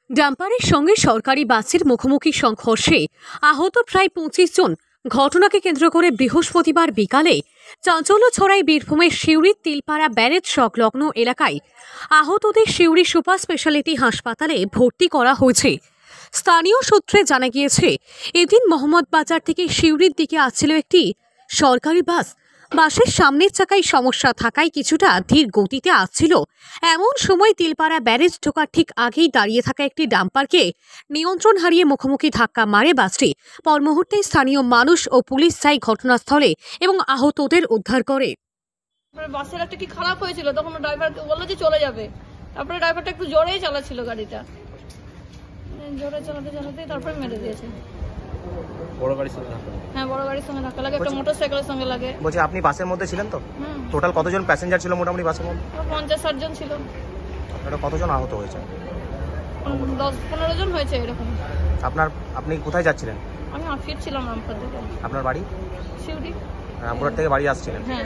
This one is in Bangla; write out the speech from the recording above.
ডাম্পারের সঙ্গে সরকারি বাসের মুখোমুখি সংঘর্ষে আহত প্রায় ২৫ জন। ঘটনাকে কেন্দ্র করে বৃহস্পতিবার বিকালে চাঞ্চল্য ছড়ায় বীরভূমের সিউড়ির তিলপাড়া ব্যারেজ সংলগ্ন এলাকায়। আহতদের সিউড়ি সুপার স্পেশালিটি হাসপাতালে ভর্তি করা হয়েছে। স্থানীয় সূত্রে জানা গিয়েছে, এদিন মোহাম্মদবাজার থেকে সিউড়ির দিকে আসছিল একটি সরকারি বাস। বাসের সামনের চাকায় সমস্যা থাকায় কিছুটা ধীর গতিতে আসছিল। এমন সময় তিলপাড়া ব্যারেজ ঢোকার ঠিক আগেই দাঁড়িয়ে থাকা একটি ডাম্পারকে নিয়ন্ত্রণ হারিয়ে মুখোমুখি ধাক্কা মারে বাসটি। পর মুহূর্তে স্থানীয় মানুষ ও পুলিশ যায় ঘটনাস্থলে এবং আহতদের উদ্ধার করে। বাসের একটা কি খারাপ হয়েছিল, তখন ড্রাইভারকে বললো যে চলে যাবে। তারপরে ড্রাইভারটা একটু জোরেই চালাচ্ছিল গাড়িটা, জোরে চালাতে চালাতে তারপরে মেরে দিয়েছে। বড় গাড়ির সঙ্গে ধাক্কা? হ্যাঁ, বড় গাড়ির সঙ্গে ধাক্কা লাগে, একটা মোটরসাইকেলের সঙ্গে লাগে। বলছি আপনি বাসের মধ্যে ছিলেন তো? টোটাল কতজন প্যাসেঞ্জার ছিল মোটামুটি বাসের মধ্যে? 50-60 জন ছিল। আপনারা কতজন আহত হয়েছে? 10-15 জন হয়েছে এরকম। আপনি কোথায় যাচ্ছিলেন? আমি ফিরছিলাম রামপুর থেকে। আপনার বাড়ি? সিউড়ি। রামপুরহাট থেকে বাড়ি আসছিলেন? হ্যাঁ।